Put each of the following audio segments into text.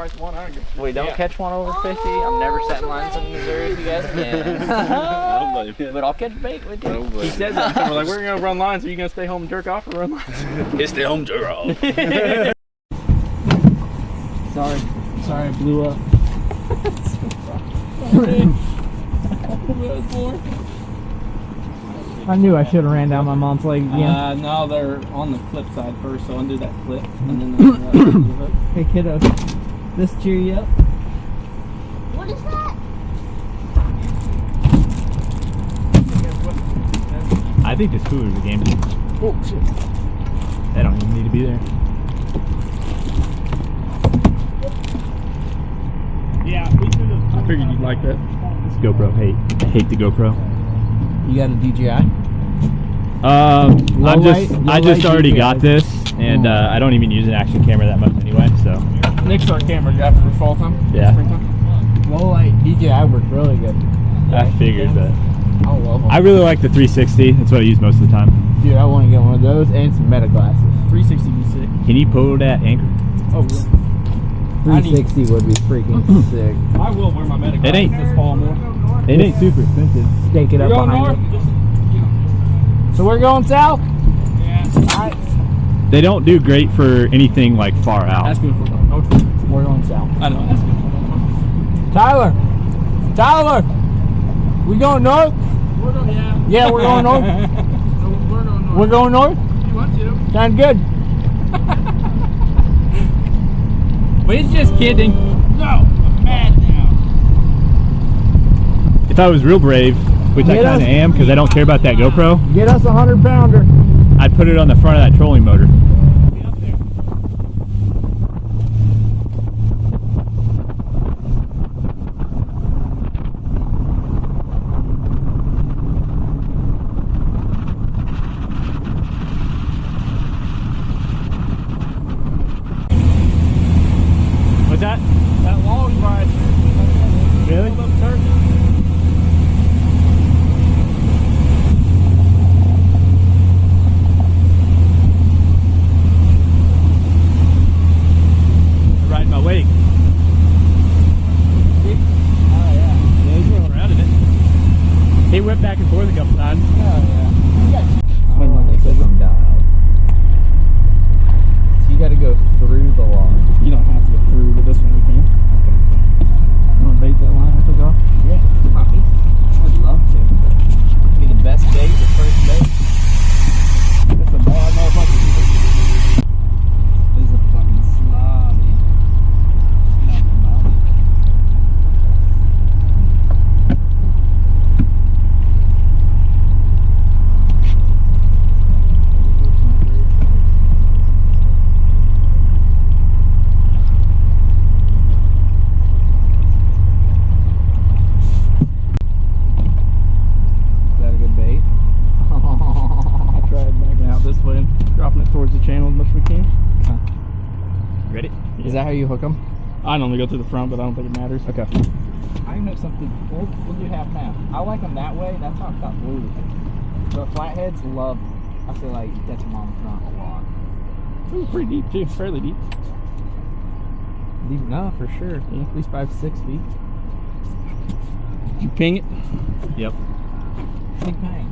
sacrifice one, I don't give a shit. We don't catch one over 50. I'm never setting lines in Missouri if you guys can. But I'll catch bait with you. He said that. We're like, we're going to run lines. Are you going to stay home and jerk off or run lines? It's the home jerk off. Sorry, I blew up. I knew I should have ran down my mom's leg again. No, they're on the clip side first, so undo that clip and then Hey kiddo, this cheer you up? What is that? I think this cooler is a game. Oh shit. They don't even need to be there. Yeah, I figured you'd like that. This GoPro, I hate the GoPro. You got a DJI? I just already got this, and I don't even use an action camera that much anyway. So Next to our camera after the fall time. Yeah. Low light DJI worked really good. I figured that. I love them. I really like the 360. That's what I use most of the time. Dude, I want to get one of those and some meta glasses. 360 be sick. Can you pull that anchor? Oh yeah. 360 would be freaking sick. I will wear my medical It ain't- this fall more. It ain't super expensive. Stake it up We're going north? behind me. So we're going south? Yeah. Alright. They don't do great for anything like far out. Ask me if we're going north. We're going south. I know, ask me. Tyler! We going north? We're going, yeah. Yeah, we're going north. We're going north. We're going north? You want to? Sound good. But he's just kidding. No, I'm mad now. If I was real brave, which I Get kind us- of am because I don't care about that GoPro, Get us a 100-pounder. I'd put it on the front of that trolling motor. Be up there. What's that? That long ride. Really? Hold up, turkey. Riding my wake. Oh, yeah. Yeah, he's rolling around in it. He went back and forth a couple times. Oh, yeah. Swing like they said I'm down. So you gotta go through the log. You don't have to get through, but this one we can. You want to bait that line I took off? Yeah, puppy. I'd love to. Be the best bait, the first bait. That's a bad motherfucker. This is a fucking slobby. Is that a good bait? I tried backing out this way and dropping it towards the channel as much as we can. Ready? Is that how you hook them? I normally go through the front, but I don't think it matters. Okay. I know something. We'll do half and half. I like them that way. That's how I got blue. But flatheads love. I feel like catch them on the front a lot. Ooh, pretty deep too, fairly deep. Deep enough for sure. Yeah. At least 5 to 6 feet. Did you ping it? Yep. Big bang.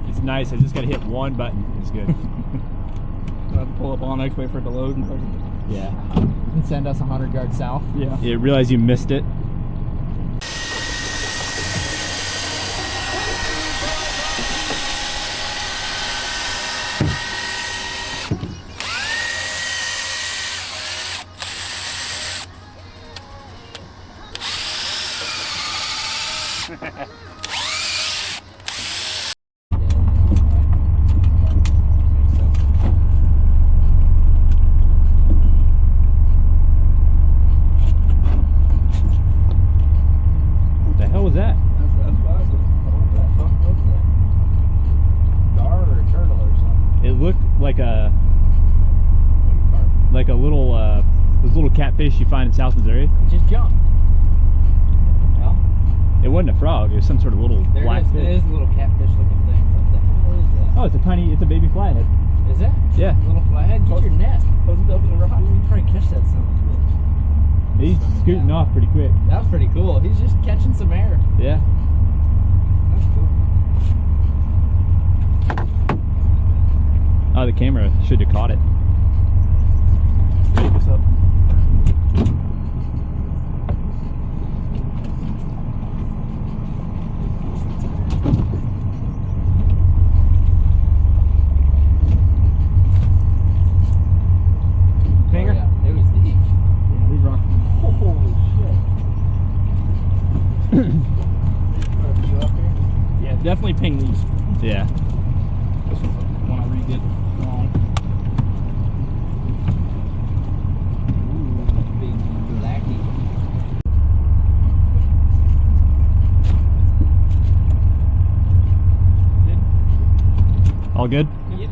It's nice. I just got to hit one button. It's good. I have to pull up on X, wait for it to load and fucking. Yeah. And send us 100 yards south. Yeah. You realize you missed it? What the hell was that? That's what I was Gar or a turtle or something. It looked like a little those little catfish you find in South Missouri. It just jumped. Well, It wasn't a frog. It was some sort of little there black it is. fish. It is a little catfish looking thing. What the hell is that? Oh, it's a baby flathead. Is it? Yeah. Little flathead? Get your net. Close it up in the rock. You probably catch that son of a bitch. He's scooting off pretty quick. That was pretty cool. He's just catching some air. Yeah. That's cool. Oh, the camera should have caught it. Pick this up. Finger? Oh, yeah. It was deep. Yeah, these rocks. Holy shit. Yeah, definitely ping these. Yeah. This one's when I read it wrong. Ooh, big blackie. All good? Yep.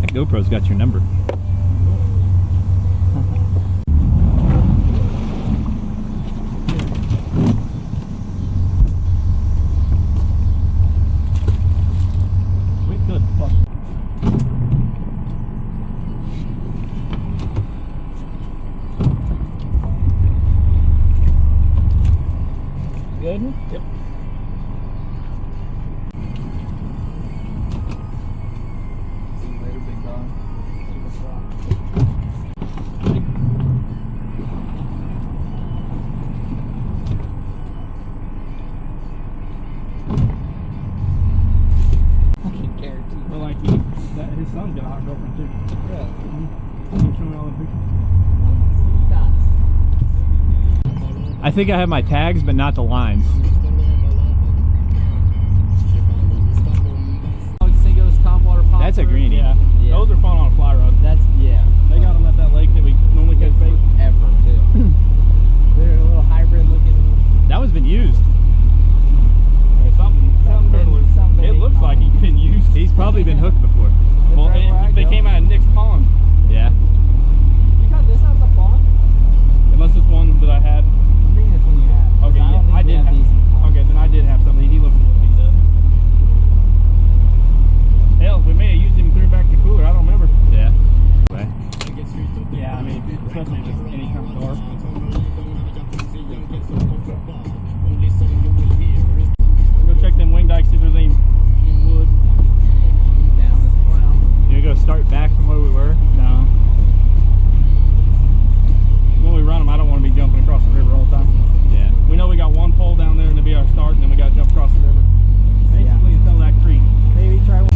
That GoPro's got your number. We could fuck. Good? Yep. See you later, big dog. I can guarantee. But like his son's got a hot girlfriend too. Yeah. Can you show me all the pictures? I think I have my tags, but not the lines. That's a greenie. Yeah. Yeah. Those are fun on a fly rod. That's, yeah. They got them at that lake that we normally catch bait. Ever, too. They're a little hybrid looking. That one's been used. Yeah, something it looks like he's been used. He's probably been hooked before. Well, right where I they go. came out of Nick's pond. Yeah. You got this out the pond? Unless it's one that I had. I think it's one you had. Okay, I don't think I we did have have. these in the pond. Okay, then I did have something. He looks a little beat up. Hell, we may have used him and threw back the cooler. I don't remember. Yeah. Way. Yeah, I mean, especially if it's any kind of dark. Go check them wing dikes, see if there's any wood. Down this clown. You gonna go start back from where we were? No. When we run them, I don't want to be jumping across the river all the time. Yeah. We know we got one pole down there and it'll be our start, and then we got to jump across the river. Basically, until that creek. Maybe try one.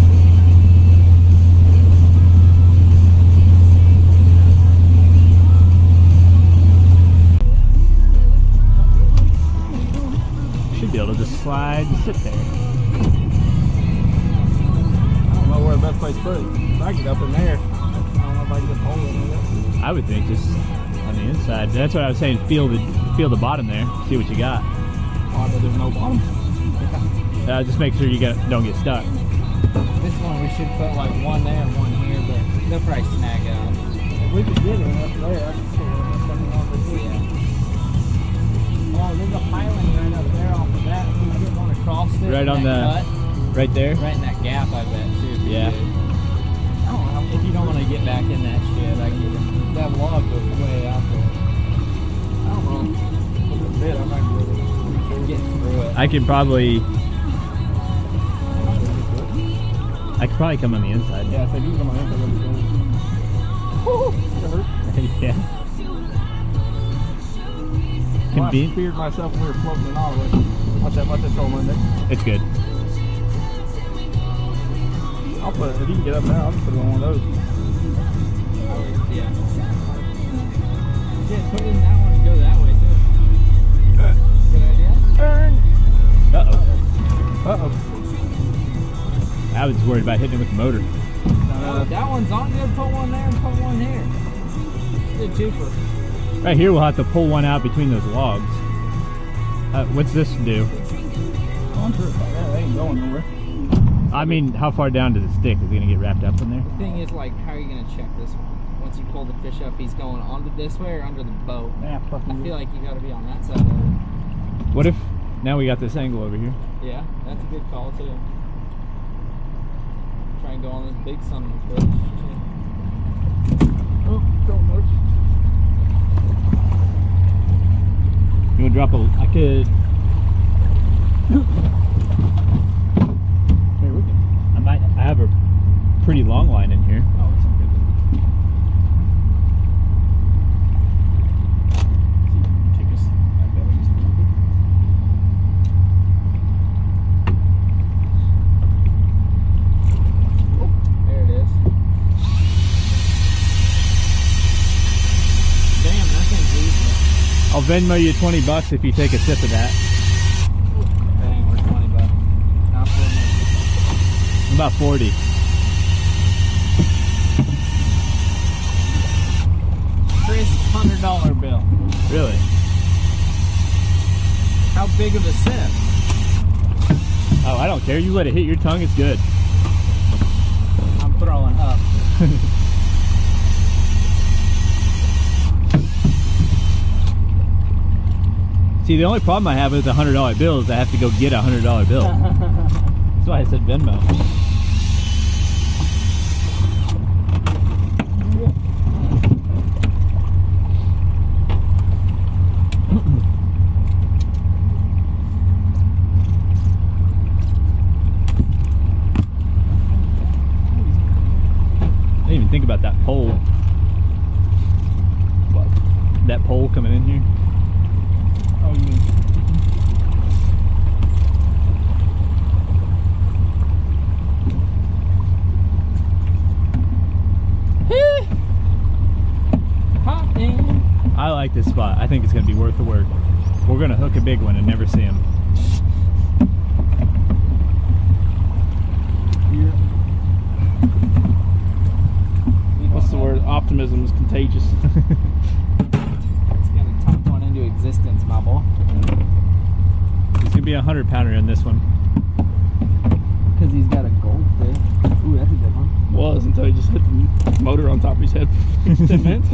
Should be able to just slide and sit there. I don't know where the best place to put it. If I get up in there, I don't know if I can get a pole in there. I would think just on the inside. That's what I was saying. Feel the bottom there. See what you got. Oh, but there's no bottom. Just make sure you don't get stuck. This one we should put like one there and one here, but they'll probably snag out. If we could get it up there, I could put one up there. Yeah. Oh, there's a piling right up there off of that. We get one across it. Right on that the- Right there. cut. Right in that gap, I bet, too. If you Yeah. did. I don't know. If you don't want to get back in that shit, I get it. That log goes way out there. I don't know. A bit, I might be able to Get through it. I could probably come on the inside. Yeah, so if you can come on in, that'll be good. Woo! That hurt. Yeah. Well, I Conven- speared myself when we were floating in Ottawa. Watch that troll in there. It's good. I'll put it, if you can get up there, I'll just put it on one of those. Yeah. Yeah, put it in that one and go that way, too. Good idea? Uh-oh. Uh-oh. I was worried about hitting it with the motor. That one's on good. Put one there and put one here. It's a cheaper. Right here, we'll have to pull one out between those logs. What's this do? Going through it. Yeah, they ain't going nowhere. I mean, how far down does it stick? Is it gonna get wrapped up in there? The thing is, like, how are you gonna check this one? Once you pull the fish up, he's going onto this way or under the boat. Yeah, fucking I feel like you gotta be on that side of it. What if now we got this angle over here? Yeah, that's a good call too. Try and go on this big son of a bitch. Oh, don't work. You wanna drop a? I could. Here we go. I have a pretty long line in here. Oh, it's okay. Take us back that way just a little bit. There it is. Damn, that thing's easy. I'll Venmo you $20 if you take a sip of that. Dang, we're 20 bucks. Not for me. About 40. Chris, $100 bill. Really? How big of a sip? Oh, I don't care. You let it hit your tongue. It's good. I'm throwing up. See, the only problem I have with a $100 bill is I have to go get a $100 bill. That's why I said Venmo. I didn't even think about that pole. What? That pole coming in here. Oh, you mean? I like this spot. I think it's going to be worth the work. We're going to hook a big one and never see him. What's the word? Optimism is contagious. It's gonna talk one into existence, my boy. He's going to be a 100-pounder in this one. Because he's got a goldfish. Ooh, that's a good one. Was until he just hit the motor on top of his head for 10 minutes.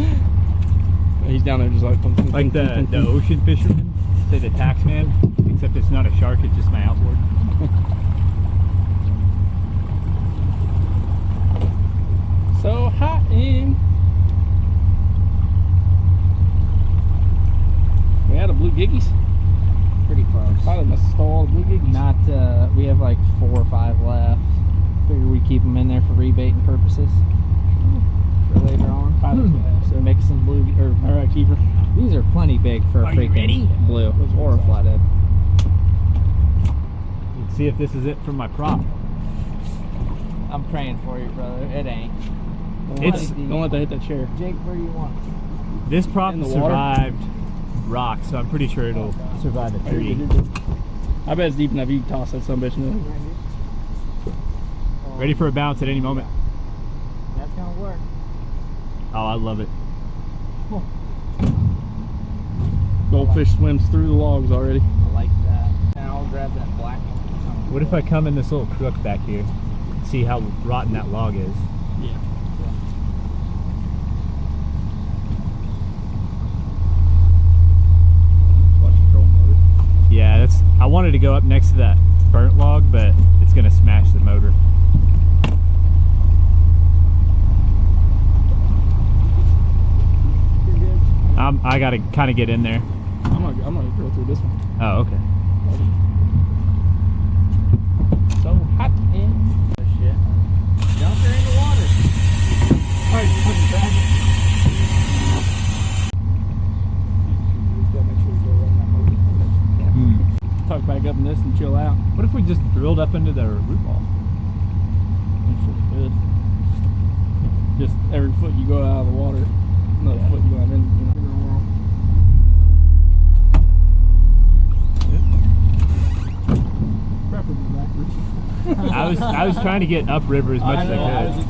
He's down there just like The ocean fisherman, say the tax man, except it's not a shark, it's just my outboard. so hot in. We had a blue giggies. Pretty close. Probably must have stole all the blue giggies. Not, we have like 4 or 5 left. Figure we keep them in there for rebaiting purposes. For later on. So mix some blue, or All right, keeper. these are plenty big for a Are you freaking ready? blue or a flathead. Let's see if this is it for my prop. I'm praying for you, brother. It ain't. Don't let that hit that chair. Jake, where do you want? This prop In the water? survived rocks, so I'm pretty sure it'll survive a tree. I bet it's deep enough you can toss that son of a bitch in there. Ready for a bounce at any moment. That's gonna work. Oh, I love it. Goldfish swims through the logs already. I like that. Now I'll grab that black. What if I come in this little crook back here? See how rotten that log is. Yeah. Watch the trolling motor. Yeah, that's. I wanted to go up next to that burnt log, but it's gonna smash the motor. I gotta kind of get in there. I'm gonna go through this one. Oh, okay. So hot in. Shit. Jump her in the water. Alright, fucking drag it. Gotta make sure we go around that motor. Tuck back up in this and chill out. What if we just drilled up into the root ball? I'm sure we could. Just every foot you go out of the water, another foot you go out in, you know. Preferably backwards. I was trying to get upriver as much as I could.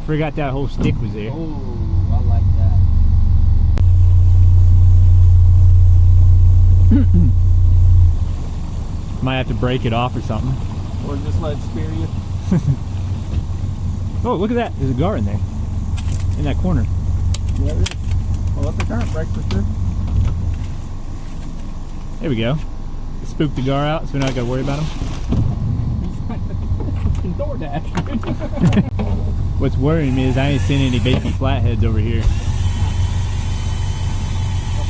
Forgot that whole stick was there. Oh, I like that. Might have to break it off or something. Or just let it spear you. Oh, look at that. There's a gar in there. In that corner. Yeah, there is. Well, let the current break for sure. There we go. Spook the gar out so we're not going to worry about him. Fucking DoorDash. What's worrying me is I ain't seen any baby flatheads over here. The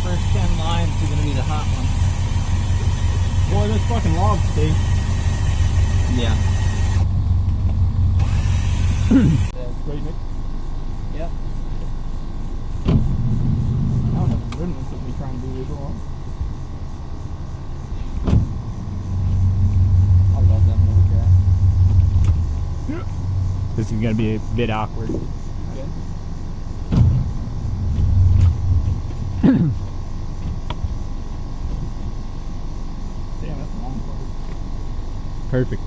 first 10 lines are gonna be the hot one. Boy, those fucking logs stink. Yeah. That's great, Nick. Yep. I don't have remnants of me trying to do this wrong. I love them little guys. This is going to be a bit awkward. Damn, that's a long fucker. Perfect.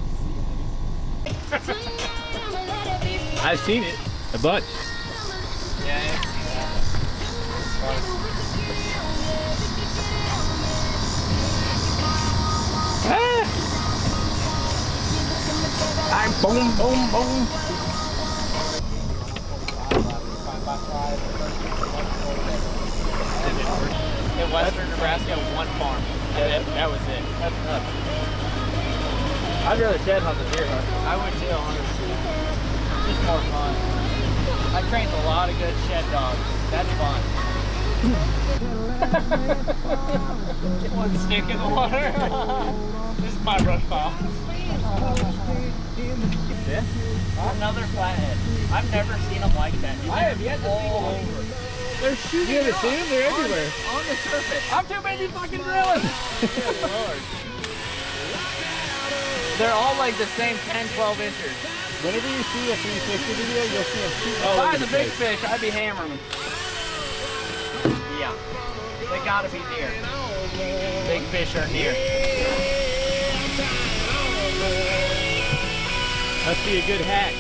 I've seen it a bunch. Yeah, I see that. Boom, boom, boom. In western Nebraska, one farm. That was it. That's nuts. I'd rather shed hunt than deer hunt. I would too, honestly. Just more fun. I trained a lot of good shed dogs. That's fun. One stick in the water. This is my brush pile. Yeah. Another flathead. I've never seen them like that. I have yet to see one. Over. They're shooting. You haven't seen them? They're everywhere. On the surface. I'm too busy fucking drilling. They're all like the same 10, 12 inches. Whenever you see a 360 video, you'll see them shoot. If I was a big fish, I'd be hammering them. Yeah. They gotta be near. Big fish are near. Must be a good hack.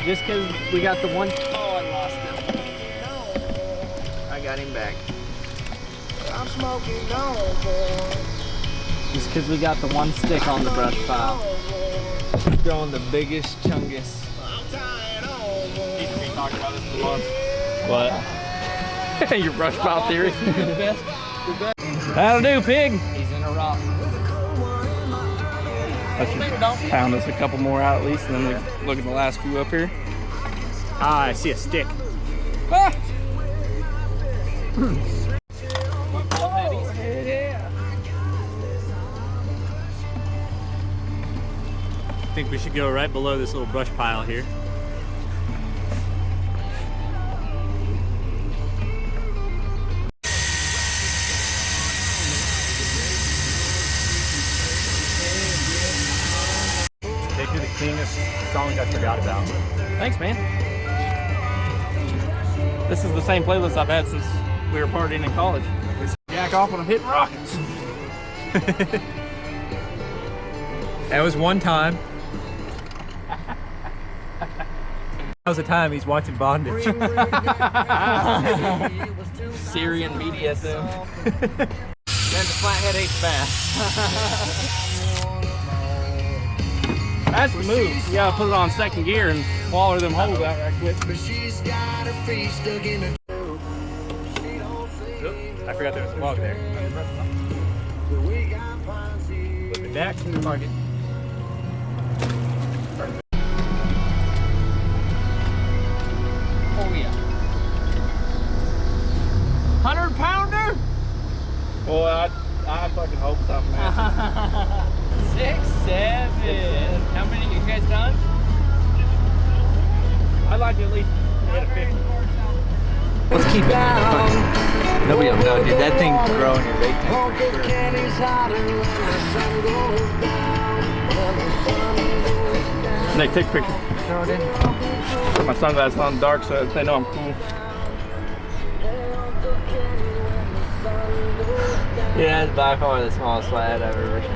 Just because we got the one. Oh, I lost him. I got him back. I'm smoking gold, boy. Just because we got the one stick on the brush pile. Throwing the biggest chungus. Need to be talking about this for months. What? Your brush pile theory. That'll do, pig. He's in a rock. That should pound us a couple more out at least, and then we look at the last few up here. Ah, I see a stick. Ah! I think we should go right below this little brush pile here. They do the cleanest songs I forgot about. Thanks, man. This is the same playlist I've had since we were partying in college. We jack off when I'm hitting rockets. That was one time. That was the time he's watching bondage. Syrian BDSM. Then the flathead ate bass. That's the move. You gotta put it on second gear and waller them holes out right quick. I forgot there was a log there. Flip it back to the target. Oh yeah. 100-pounder? Boy, I fucking hope something happens. 6, 7. How many you guys done? I'd like to at least hit a 50. Let's keep it fun. Nobody will know, dude. That thing's growing your bait tank for sure. Nick, take a picture. Throw it in. Put my sunglasses on dark so they know I'm cool. Yeah, it's by far the smallest flathead I've ever seen.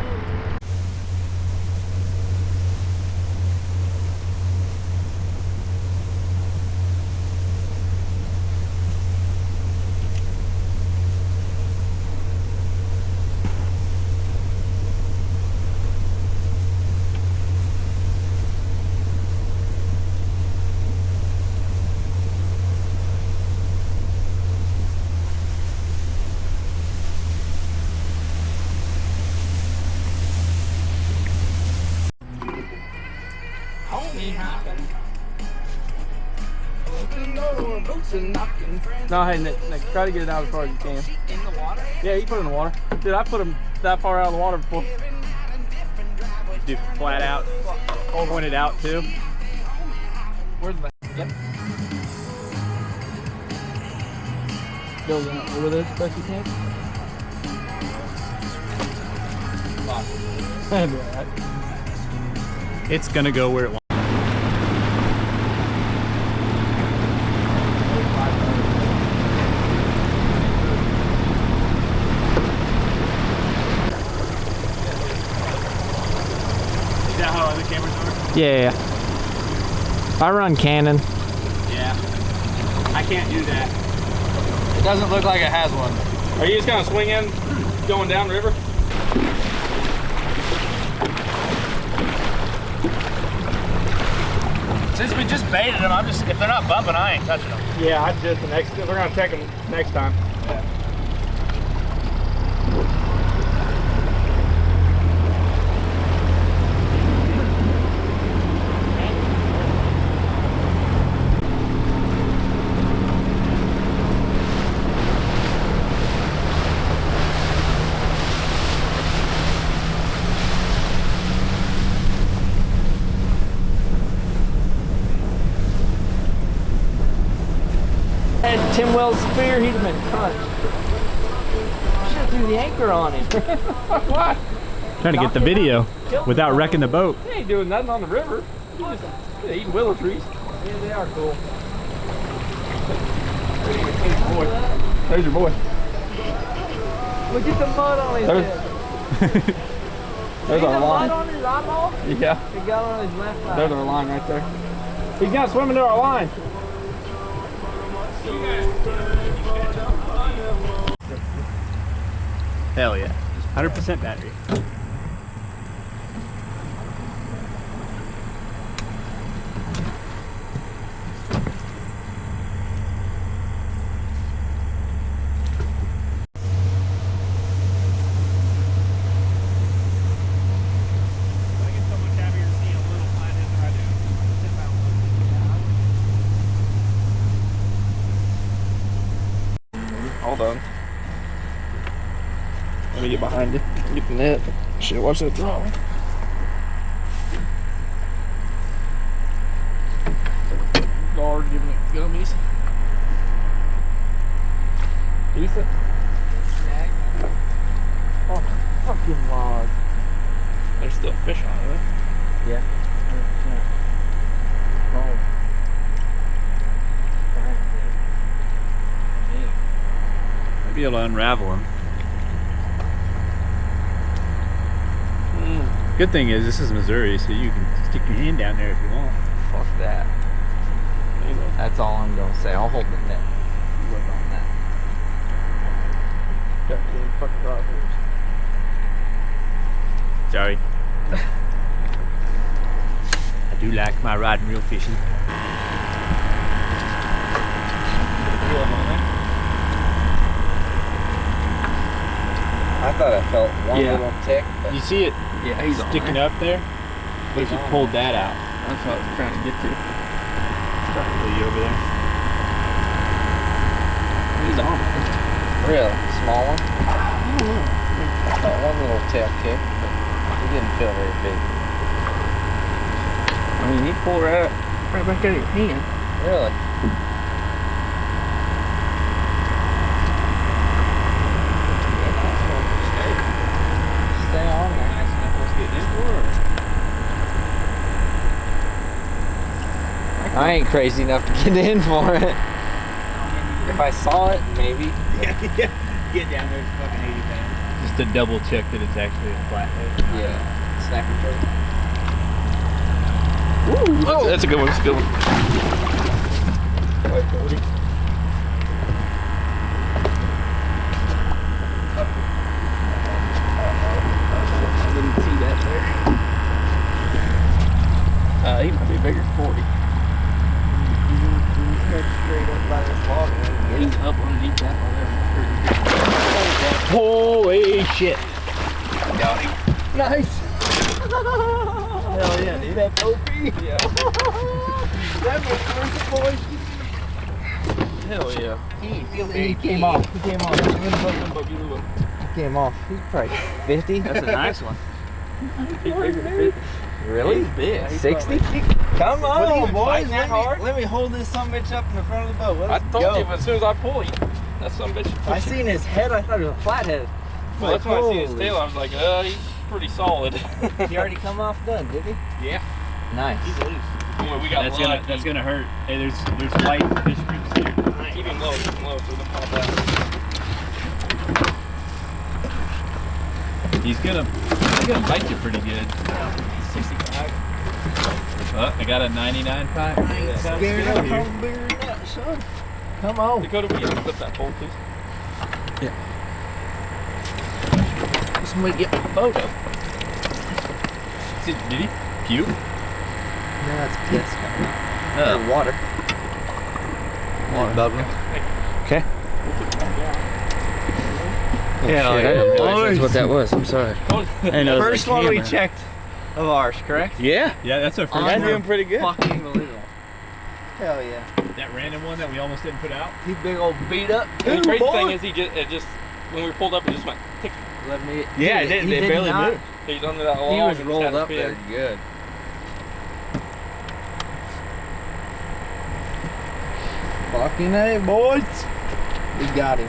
No, hey, Nick, try to get it out as far as you can. In the water? Yeah, you put it in the water. Dude, I put them that far out of the water before. Do flat out, point it out too. Where's the... Yep. Building it over there as best you can. That'd be alright. It's gonna go where it wants. Is that how other cameras are? Yeah. I run Canon. Yeah. I can't do that. It doesn't look like it has one. Are you just kind of swinging, going down river? Since we just baited them, I'm just, if they're not bumping, I ain't touching them. Yeah, I just the next. We're gonna check them next time. Yeah. Tim Wells' spear, he'd have been crunched. Should have threw the anchor on him. What? Trying to get the video without wrecking the boat. He ain't doing nothing on the river. He's just eating willow trees. Yeah, they are cool. There's your boy. Look at the mud on his head. There's See our the mud line. on his eyeball? Yeah, He got on his left eye. there's our line right there. He's not swimming to our line. Hell yeah. 100% battery. All done. Let me get behind you. Get the net. Shit, watch that draw. Guard giving it gummies. Decent. Oh, fucking log. There's still fish on it, right? Yeah. 100%. Oh. Might be able to unravel them. Good thing is this is Missouri, so you can stick your hand down there if you want. Fuck that. That's all I'm gonna say. I'll hold the net. You work on that. Got the fucking drivers. Sorry. I do like my rod and reel fishing. I thought I felt one Yeah. little tick, but You see it Yeah, he's on sticking there. up there? What if you pulled that out? That's what I was trying to get to. Pull you over there. He's on. really small one. I felt one little tail kick, but it didn't feel very big. I mean, he pulled right back out of your hand. Really? Stay on there. I ain't crazy enough to get in for it. If I saw it, maybe. Get down there, it's fucking 80 pounds. Just to double check that it's actually a flathead. Yeah. Snapping turtle. Ooh, that's a good one. That's a good one. Like 40. I didn't see that there. He might be bigger than 40. Straight up by this log. He's up underneath that one there. Holy shit. Got him. Nice. Hell yeah, dude. That's OP. Yeah. That was first boy. Hell yeah. He came off. He came off. He came off. He's probably 50. That's a nice one. Really? He's big. 60? Come on, boys. Let me hold this sumbitch up in the front of the boat. I Let's told go. you, but as soon as I pull you, that some bitch. I seen his head. I thought it was a flathead. Well, that's when I see his tail. I was like, he's pretty solid. He already come off done, did he? Yeah. Nice. He's loose. Boy, we got That's gonna hurt. Hey, there's white fish groups here. Keep him low, so he don't pop out. He's gonna bite you pretty good. 65. Oh, I got a 99 pack. Scared of him bigger than that, son. Come on. Dakota, will you flip that pole, please? Somebody get my photo. Did he puke? No, that's piss coming out. Oh. Or water. Water bubbling. Okay. Yeah, I didn't realize that's what that was. I'm sorry. First one we checked of ours, correct? Yeah. Yeah, that's our first That's one. doing pretty good. Fucking believe it. Hell yeah. That random one that we almost didn't put out. He big old beat up. And the crazy boy. thing is, it just when we pulled up, it just went tick. Let me. Yeah, it He did. It barely not- moved. He's under that log. He was and rolled had a up there fin. good. Fucking A, boys. We got him.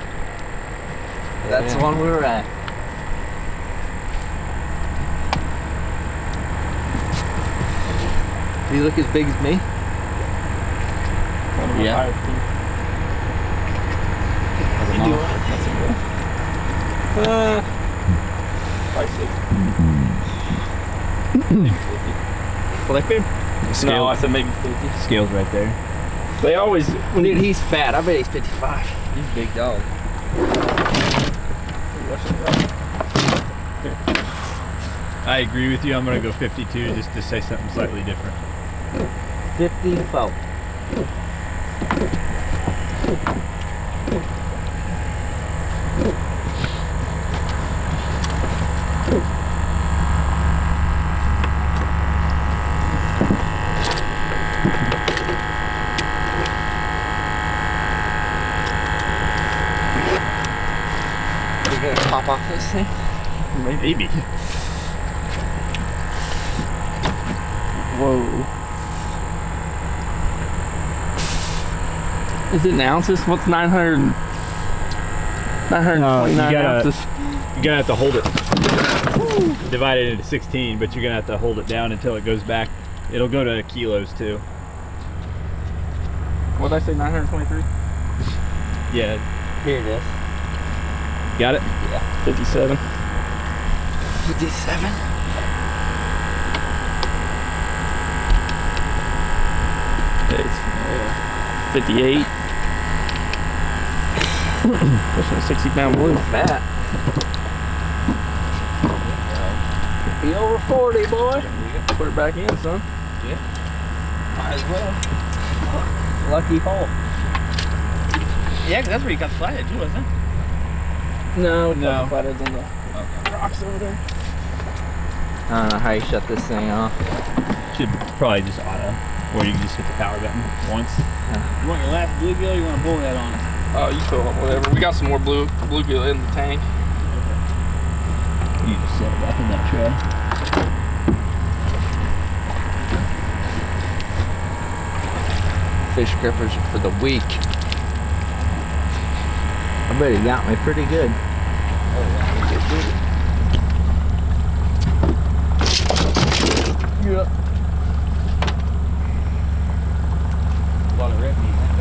That's the one we were at. Do you look as big as me? Yeah. Flip him. No, I said maybe 50. Scales right there. They always, Dude, he's fat. I bet he's 55. He's a big dog. I agree with you. I'm gonna go 52 just to say something slightly different. 54. You gonna pop off this thing? Maybe. whoa. Is it in ounces? What's 900? 929 ounces. You're gonna have to hold it. Divide it into 16, but you're gonna have to hold it down until it goes back. It'll go to kilos too. What did I say? 923? Yeah. Here it is. Got it? 57. 57. It's 58. That's a 60-pound blue. Fat. Be over 40, boy. Put it back in, son. Might as well. Lucky hole. Yeah, 'cause that's where you got the flathead too, wasn't it? No, No. flatheads on the rocks over there. I don't know how you shut this thing off. Should probably just auto, or you can just hit the power button once. You want your last bluegill or you want a bullhead on it? Oh, you throw up whatever. We got some more bluegill in the tank. You just set it back in that tray. Fish grippers are for the weak. I bet he got me pretty good. A lot of red meat.